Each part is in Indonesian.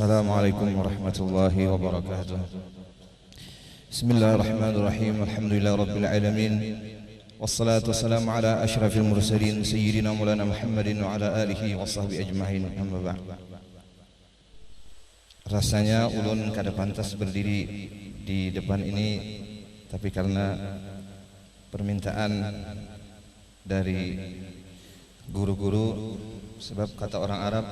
Assalamualaikum warahmatullahi wabarakatuh. Bismillahirrahmanirrahim. Alhamdulillah rabbil alamin. Wassalatu wassalamu ala asyrafil mursalin sayyidina maulana Muhammadin wa ala alihi wa sahbihi ajma'in. Amma ba'd. Rasanya ulun kada pantas berdiri di depan ini, tapi karena permintaan dari guru-guru, sebab kata orang Arab,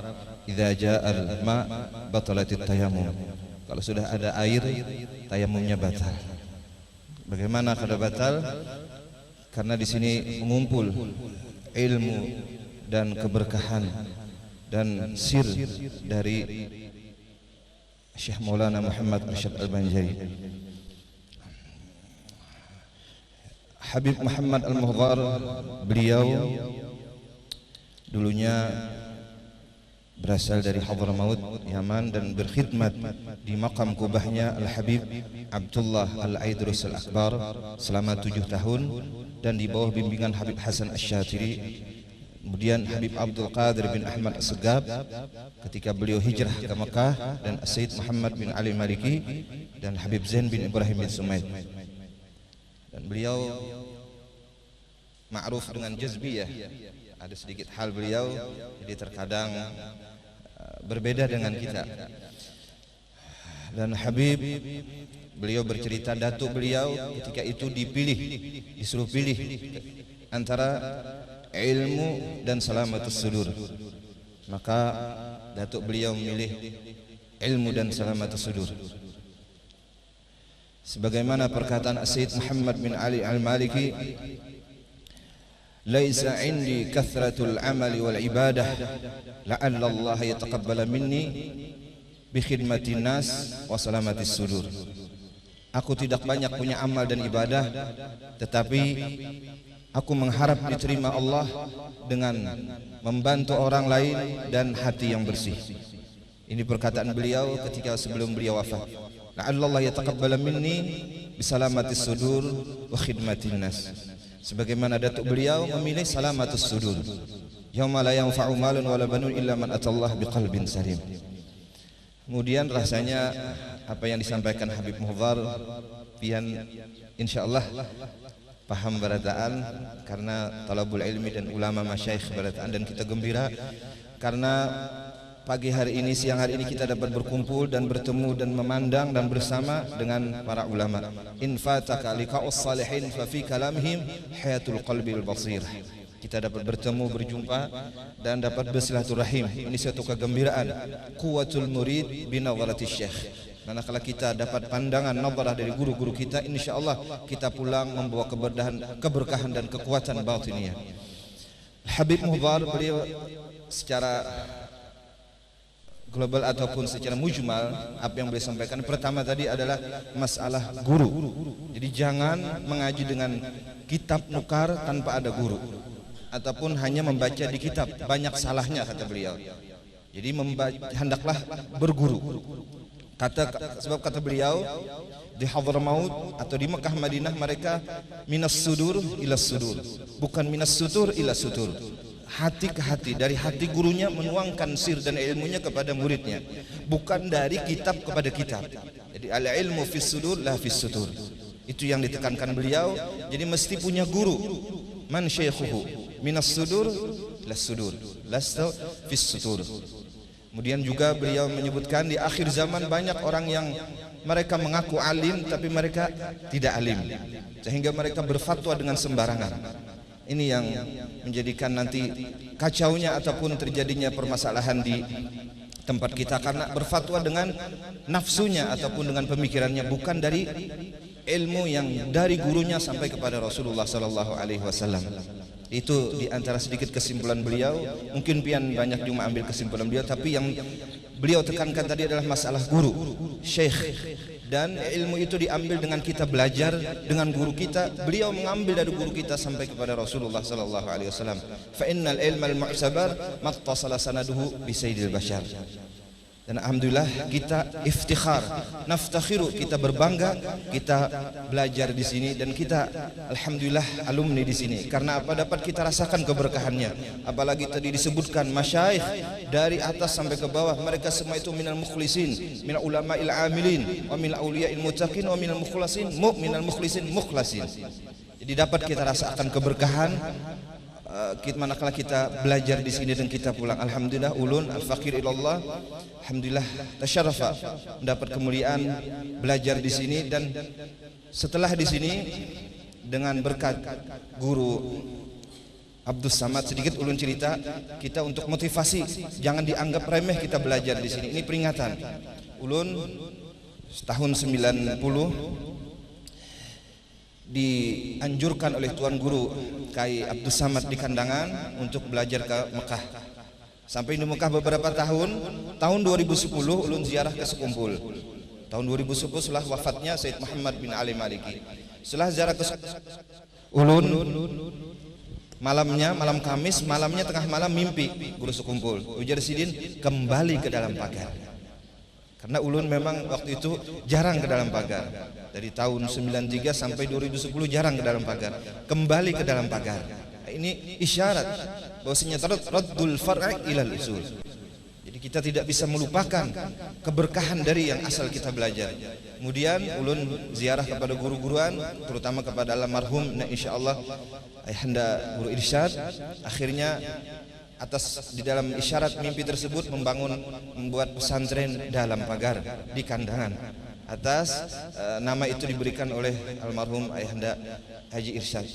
idza ja'al ma batalatit tayammum. Kalau sudah ada air, tayamumnya batal. Bagaimana kalau batal? Karena di sini mengumpul ilmu dan keberkahan dan sir dari Syekh Maulana Muhammad Arsyad Al-Banjari. Habib Muhammad Al-Muhdhar, beliau dulunya berasal dari Hadramaut, Yaman, dan berkhidmat di makam kubahnya Al-Habib Abdullah Al-Aidrus Al-Akbar selama 7 tahun, dan di bawah bimbingan Habib Hasan Asy-Syatiri. Kemudian Habib Abdul Qadir bin Ahmad As-Segab ketika beliau hijrah ke Mekah, dan Sayyid Muhammad bin Ali Maliki, dan Habib Zain bin Ibrahim bin Sumaid. Dan beliau ma'ruf dengan jazbiyah. Ada sedikit hal beliau, jadi terkadang berbeda dengan kita. Dan Habib, beliau bercerita datuk beliau ketika itu disuruh pilih antara ilmu dan salamatus sudur, maka datuk beliau memilih ilmu dan salamatus sudur. Sebagaimana perkataan Sayyid Muhammad bin Ali Al-Maliki, laisa indi kathratul amali wal ibadah la'alla Allah yataqabbala minni bi khidmatin nas wa salamatis sudur. Aku tidak banyak punya amal dan ibadah, tetapi aku mengharap diterima Allah dengan membantu orang lain dan hati yang bersih. Ini perkataan beliau ketika sebelum beliau wafat. La'alla Allah yataqabbala minni bi salamatis sudur wa khidmatin nas. Sebagaimana datuk beliau memilih salamatus sudur, yauma la yanfa'u malun wala banun illa man atallah biqalbin salim. Kemudian rasanya apa yang disampaikan Habib Muhdhar pian insyaallah paham barataan, karena talabul ilmi dan ulama masyayikh barataan, dan kita gembira karena pagi hari ini, siang hari ini kita dapat berkumpul dan bertemu dan memandang dan bersama dengan para ulama. In fataka liqa'us salihin fa fi kalamihim hayatul qalbil basir. Kita dapat bertemu, berjumpa, dan dapat bersilaturahim. Ini suatu kegembiraan. Quwwatul murid bi nadharati syekh. Manakala kita dapat pandangan nazarah dari guru-guru kita, insyaallah kita pulang membawa keberkahan dan kekuatan batiniyah. Habib Muhdhar, beliau secara global ataupun secara mujmal, apa yang beliau sampaikan pertama tadi adalah masalah guru. Jadi jangan mengaji dengan kitab nukar tanpa ada guru, ataupun hanya membaca di kitab, banyak salahnya kata beliau. Jadi hendaklah berguru. Sebab kata beliau, di Hadramaut atau di Mekah Madinah mereka minas sudur ila sudur, bukan minas sutur ila sutur. Hati ke hati, dari hati gurunya menuangkan sir dan ilmunya kepada muridnya, bukan dari kitab kepada kitab. Jadi al ilmu fis sudur la fis sutur. Itu yang ditekankan beliau. Jadi mesti punya guru. Man syaikhuhu minas sudur las sudur lasta fis sutur. Kemudian juga beliau menyebutkan di akhir zaman banyak orang yang mereka mengaku alim tapi mereka tidak alim, sehingga mereka berfatwa dengan sembarangan. Ini yang menjadikan nanti kacaunya ataupun terjadinya permasalahan di tempat kita, karena berfatwa dengan nafsunya ataupun dengan pemikirannya, bukan dari ilmu yang dari gurunya sampai kepada Rasulullah sallallahu alaihi wasallam. Itu di antara sedikit kesimpulan beliau. Mungkin pian banyak cuma ambil kesimpulan beliau, tapi yang beliau tekankan tadi adalah masalah guru, syekh. Dan ilmu itu diambil dengan kita belajar dengan guru kita. Beliau mengambil dari guru kita sampai kepada Rasulullah sallallahu alaihi wasallam. Fa innal ilma al-mu'tabar mattasala sanaduhu bi sayyidil bashar. Dan alhamdulillah kita iftikhar, naftakhiru, kita berbangga kita belajar di sini dan kita alhamdulillah alumni di sini. Karena apa? Dapat kita rasakan keberkahannya. Apalagi tadi disebutkan masyayikh dari atas sampai ke bawah, mereka semua itu minal mukhlisin, minal ulama'il amilin, wa minal auliya'il muttaqin, wa minal mukhlasin, minal mukhlisin mukhlasin. Jadi dapat kita rasakan keberkahan manakala kita belajar di sini dan kita pulang. Alhamdulillah ulun al-faqir ilallah, alhamdulillah tasyarrafa mendapat kemuliaan belajar di sini. Dan setelah di sini dengan berkat guru Abdus Samad, sedikit ulun cerita kita untuk motivasi, jangan dianggap remeh kita belajar di sini. Ini peringatan. Ulun tahun 90 dianjurkan oleh Tuan Guru Kai Abdus Samad di Kandangan untuk belajar ke Mekah. Sampai di Mekah beberapa tahun. Tahun 2010 ulun ziarah ke Sekumpul. Tahun 2010 setelah wafatnya Said Muhammad bin Ali Maliki. Setelah ziarah ke ulun malamnya, malam Kamis, malamnya tengah malam mimpi Guru Sekumpul Ujar Sidin kembali ke dalam pagar. Karena ulun memang waktu itu jarang ke dalam pagar. Dari tahun 93 sampai 2010 jarang ke dalam pagar. Kembali ke dalam pagar. Ini isyarat bahwasanya raddul far'i ilal usul. Jadi kita tidak bisa melupakan keberkahan dari yang asal kita belajar. Kemudian ulun ziarah kepada guru-guruan, terutama kepada almarhum insyaallah ayahanda Guru Irsyad. Akhirnya atas di dalam isyarat mimpi tersebut membuat pesantren dalam pagar di Kandangan. Atas nama itu diberikan oleh almarhum ayahanda Haji Irsyad.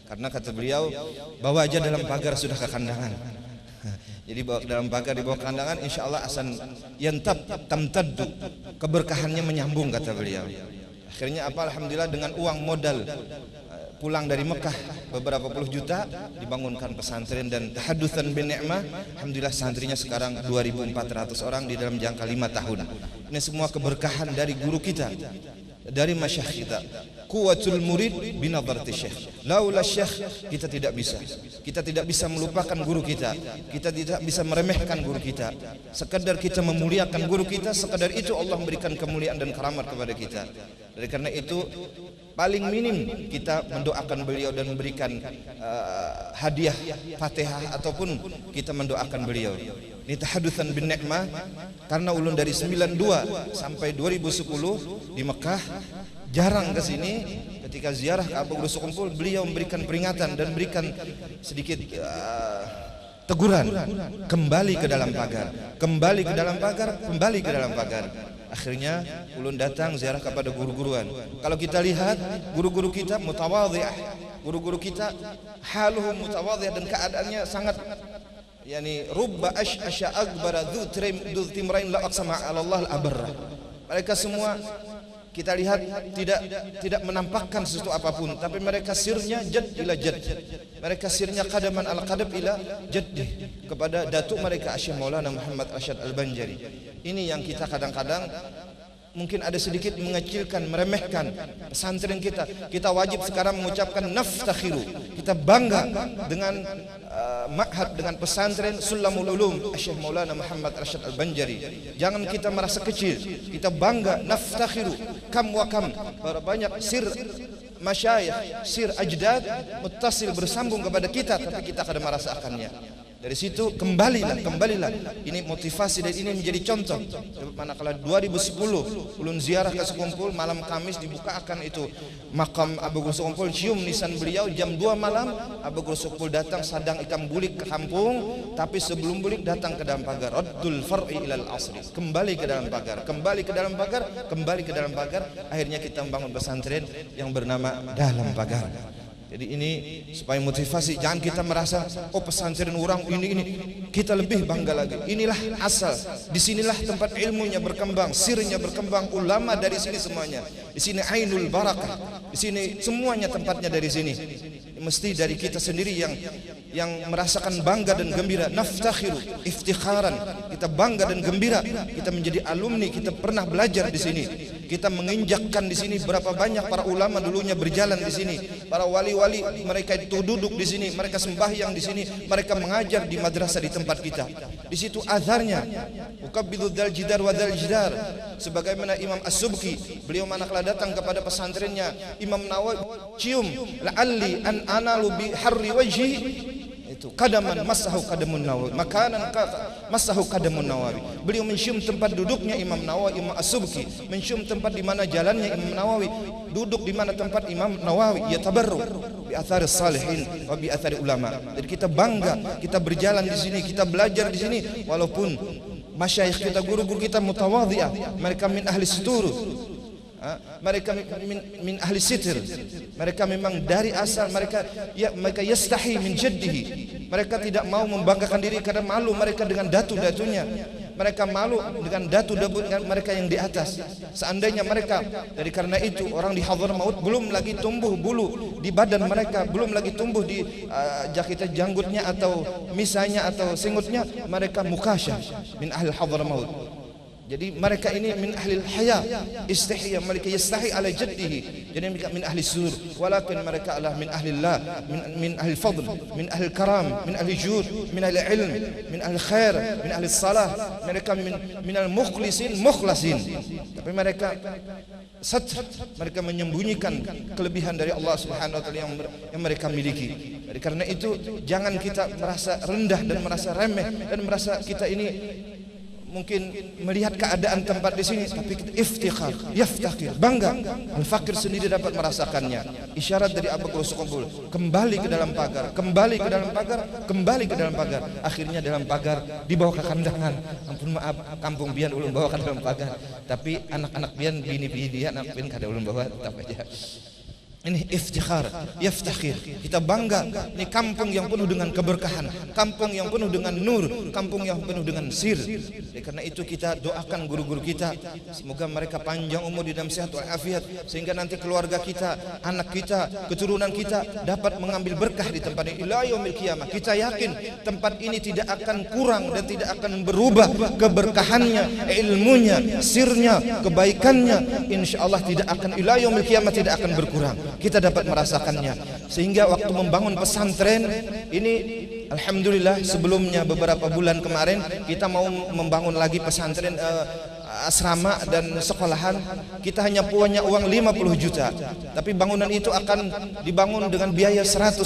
Karena kata beliau, bawa aja dalam pagar sudah ke Kandangan. Jadi bawa dalam pagar, dibawa ke Kandangan, insyaallah asan yantab tamtaddu, keberkahannya menyambung kata beliau. Akhirnya apa? Alhamdulillah dengan uang modal pulang dari Mekah beberapa puluh juta dibangunkan pesantren dan tahadutsan bin ni'mah. Alhamdulillah santrinya sekarang 2.400 orang di dalam jangka 5 tahun. Ini semua keberkahan dari guru kita, dari masyayikh kita. Quwwatul murid binadharati syekh. Laula syekh kita tidak bisa. Kita tidak bisa melupakan guru kita. Kita tidak bisa meremehkan guru kita. Sekadar kita memuliakan guru kita, sekadar itu Allah memberikan kemuliaan dan keramat kepada kita. Dari karena itu paling minim kita mendoakan beliau dan memberikan hadiah Fatihah ataupun kita mendoakan beliau. Ini tahadutsan bin ni'mah. Karena ulun dari 92 sampai 2010 di Mekah jarang ke sini. Ketika ziarah ke Abu Guru Sekumpul, beliau memberikan peringatan dan berikan sedikit teguran, kembali ke dalam pagar, kembali ke dalam pagar, kembali ke dalam pagar. Akhirnya ulun datang ziarah kepada guru-guruan. Kalau kita lihat guru-guru kita mutawadhi'ah, guru-guru kita haluhum mutawadhi'ah dan keadaannya sangat yani rubba asya akbara dzu timrain la aqsama 'ala Allah al-abarra. Mereka semua kita lihat tidak menampakkan sesuatu apapun, tapi mereka sirnya jad ila jad. Mereka sirnya qadaman al qadab ila jaddi, kepada datuk mereka Syekh Maulana Muhammad Arsyad Al-Banjari. Ini yang kita kadang-kadang mungkin ada sedikit mengecilkan, meremehkan pesantren kita. Kita wajib sekarang mengucapkan naftakhiru. Kita bangga dengan ma'had, dengan pesantren Sulamul Ulum Syekh Maulana Muhammad Arsyad Al-Banjari. Jangan kita merasa kecil. Kita bangga, naftakhiru. Kam wa kam, banyak sir masyayikh, sir ajdad muttasil bersambung kepada kita, tapi kita kadang merasakannya. Dari situ kembalilah. Ini motivasi dan ini menjadi contoh. Manakala 2010 ulun ziarah ke Sekumpul, malam Kamis dibukakan itu makam Abu Guru Sekumpul, cium nisan beliau. Jam 2 malam Abu Guru Sekumpul datang sadang ikan bulik ke kampung, tapi sebelum bulik datang ke dalam pagar. Raddul far'i ilal asri, kembali ke dalam pagar, kembali ke dalam pagar, kembali ke dalam pagar. Akhirnya kita membangun pesantren yang bernama Dalam Pagar. Jadi ini supaya motivasi, jangan kita merasa oh pesantren orang ini, kita lebih bangga lagi. Inilah asal, disinilah tempat ilmunya berkembang, sirnya berkembang, ulama dari sini semuanya. Di sini ainul barakah, di sini semuanya tempatnya dari sini. Mesti dari kita sendiri yang merasakan bangga dan gembira. Naftakhiru iftikharan, kita bangga dan gembira kita menjadi alumni, kita pernah belajar di sini. Kita menginjakkan di sini berapa banyak para ulama dulunya berjalan di sini. Para wali-wali mereka itu duduk di sini, mereka sembahyang di sini, mereka mengajar di madrasah di tempat kita. Di situ azharnya ukabbidu dzal jidar wa dzal jidar. Sebagaimana Imam As-Subki, beliau manakala datang kepada pesantrennya Imam Nawawi, cium la'alli an analu bi harri wajhi, itu kadaman masahu kadamun Nawawi, makanan masahu kadamun Nawawi. Beliau mencium tempat duduknya Imam Nawawi, Imam As-Subki mencium tempat di mana jalannya Imam Nawawi, duduk di mana tempat Imam Nawawi. Ya tabarruk bi athari salihin wa bi athari ulama. Jadi kita bangga, kita berjalan di sini, kita belajar di sini, walaupun masyayikh kita, guru-guru kita mutawadhi'ah, mereka min ahli sutur, mereka min ahli sitir, mereka memang dari asal mereka yastahi min jaddihi, mereka tidak mau membanggakan diri karena malu mereka dengan datu-datunya, mereka malu dengan datu-datu mereka yang di atas. Seandainya mereka, dari karena itu orang di Hadramaut belum lagi tumbuh bulu di badan mereka, belum lagi tumbuh di jakitan janggutnya atau misanya atau singutnya, mereka mukasyah min ahli Hadramaut. Jadi mereka ini min ahli haya, istihya, mereka yastahi ala jaddihi. Jadi mereka min ahli sur, walakin mereka adalah min ahli Allah, min ahli fadl, min ahli karam, min ahli jud, min ahli ilm, min ahli khair, min ahli salah. Mereka min al mukhlasin. Tapi mereka satr, mereka menyembunyikan kelebihan dari Allah Subhanahu wa taala yang mereka miliki. Jadi karena itu jangan kita merasa rendah dan merasa remeh dan merasa kita ini mungkin melihat keadaan tempat di sini, tapi kita iftikhar, yaftakhir, bangga. Al-fakir sendiri dapat merasakannya. Isyarat dari Abu Bakar As-Siddiq, kembali ke dalam pagar, kembali ke dalam pagar, kembali ke dalam pagar. Akhirnya dalam pagar dibawa ke kandangan. Ampun maaf, kampung bian ulun bawa ke dalam pagar. Tapi anak-anak bian, bini-bini dia, anak bian kada ulun bawa, tetap aja. Ini iftikhar, yaftakhir. Kita bangga. Ini kampung yang penuh dengan keberkahan, kampung yang penuh dengan nur, kampung yang penuh dengan sir. Karena itu kita doakan guru-guru kita, semoga mereka panjang umur di dalam sehat walafiat, sehingga nanti keluarga kita, anak kita, keturunan kita dapat mengambil berkah di tempat ini ila yaumil qiyamah. Kita yakin tempat ini tidak akan kurang dan tidak akan berubah keberkahannya, ilmunya, sirnya, kebaikannya. Insyaallah tidak akan ila yaumil qiyamah, tidak akan berkurang. Kita dapat merasakannya. Sehingga waktu membangun pesantren ini, alhamdulillah, sebelumnya beberapa bulan kemarin kita mau membangun lagi pesantren asrama dan sekolahan. Kita hanya punya uang 50 juta, tapi bangunan itu akan dibangun dengan biaya 1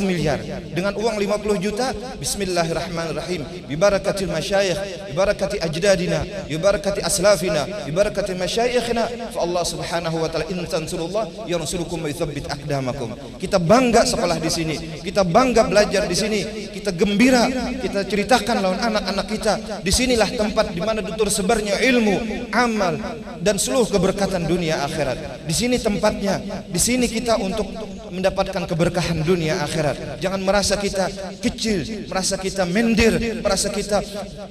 miliar. Dengan uang 50 juta, bismillahirrahmanirrahim, bibarakatil masyayikh, bibarakati ajdadina, bibarakati aslafina, bibarakati masyayikhina, fa Allah subhanahu wa ta'ala in tansurullah yansurukum wa yuthabbit aqdamakum. Kita bangga sekolah di sini, kita bangga belajar di sini, kita gembira, kita ceritakan lawan anak-anak kita. Disinilah tempat di mana tersebarnya ilmu, amal, dan seluruh keberkatan dunia akhirat. Di sini tempatnya, di sini kita untuk mendapatkan keberkahan dunia akhirat. Jangan merasa kita kecil, merasa kita mendir, merasa kita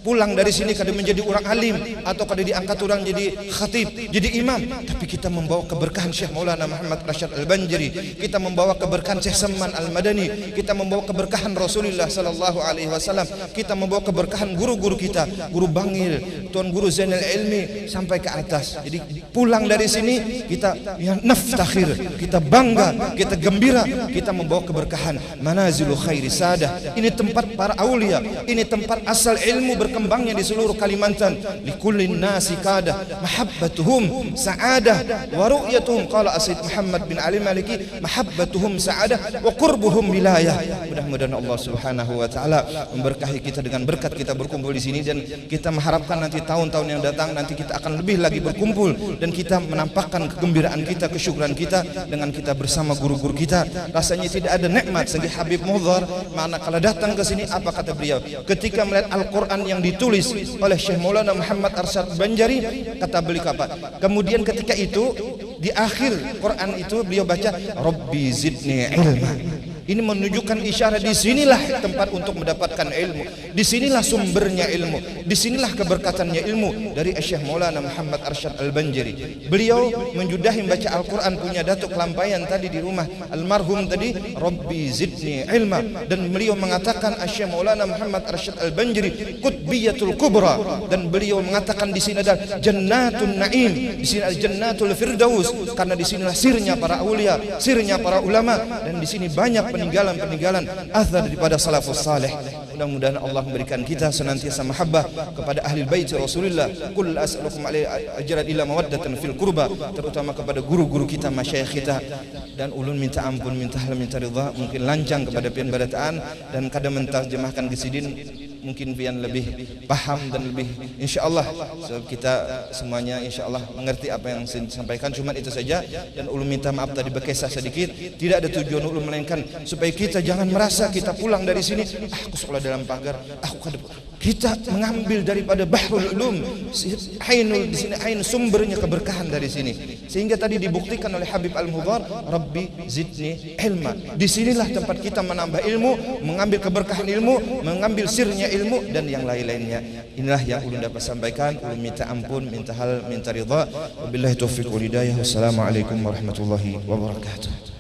pulang dari sini kada menjadi orang alim atau kada diangkat orang jadi khatib, jadi imam. Tapi kita membawa keberkahan Syekh Maulana Muhammad Rashid Al-Banjari, kita membawa keberkahan Syekh Salman Al-Madani, kita membawa keberkahan Rasulullah sallallahu alaihi wasallam, kita membawa keberkahan guru-guru kita, guru Bangil, Tuan Guru Zainal Ilmi sampai ke atas. Jadi pulang dari sini kita ya naftakhir, kita bangga, kita gembira, kita membawa keberkahan. Manazilul khairi sadah. Ini tempat para aulia, ini tempat asal ilmu berkembangnya di seluruh Kalimantan. Likullin nasi kadah mahabbatuhum sa'adah wa ru'yatuhum, qala Sayyid Muhammad bin Ali Maliki, mahabbatuhum sa'adah wa qurbuhum wilayah. Mudah-mudahan Allah Subhanahu wa taala memberkahi kita dengan berkat kita berkumpul di sini, dan kita mengharapkan nanti tahun-tahun yang datang nanti kita akan lebih lagi berkumpul dan kita menampakkan kegembiraan kita, kesyukuran kita dengan kita bersama guru-guru kita. Rasanya tidak ada nikmat segi Habib Mudhar manakala datang ke sini. Apa kata beliau ketika melihat Al-Quran yang ditulis oleh Syekh Maulana Muhammad Arsyad Banjari? Kata beliau apa? Kemudian ketika itu di akhir Quran itu beliau baca Rabbi zidni ilma. Ini menunjukkan isyarat di sinilah tempat untuk mendapatkan ilmu. Di sinilah sumbernya ilmu. Di sinilah keberkatannya ilmu dari Syekh Maulana Muhammad Arsyad Al-Banjari. Beliau menjudahi baca Al-Quran punya datuk lampayan tadi di rumah almarhum tadi, Rabbi zidni ilma, dan beliau mengatakan Syekh Maulana Muhammad Arsyad Al-Banjari qutbiyatul kubra, dan beliau mengatakan di sini ada jannatun naim, di sini ada jannatul firdaus, karena di sinilah sirnya para aulia, sirnya para ulama, dan di sini banyak peninggalan-peninggalan athar daripada salafus saleh. Mudah-mudahan Allah memberikan kita senantiasa mahabbah kepada ahli bait Rasulullah. Qul as'alukum alaihi ajran illa mawaddatan fil qurba, terutama kepada guru-guru kita, masyayikh kita, dan ulun minta ampun, minta hal, minta ridha, mungkin lancang kepada pian barataan dan kadang menterjemahkan kesidin mungkin pian lebih paham dan lebih insyaallah kita semuanya insyaallah mengerti apa yang saya sampaikan. Cuma itu saja, dan ulun minta maaf tadi berkisah sedikit, tidak ada tujuan ulun melainkan supaya kita jangan merasa kita pulang dari sini aku sekolah dalam pagar, aku kita mengambil daripada bahrul ulum, ainul di sini, ain sumbernya keberkahan dari sini, sehingga tadi dibuktikan oleh Habib Al-Mudhar, Rabbi zidni ilma. Disinilah tempat kita menambah ilmu, mengambil keberkahan ilmu, mengambil sirnya ilmu, dan yang lain-lainnya. Inilah yang ulun dapat sampaikan. Ulun minta ampun, minta hal, minta ridha. Wabillahi taufiq wal hidayah. Wassalamualaikum warahmatullahi wabarakatuh.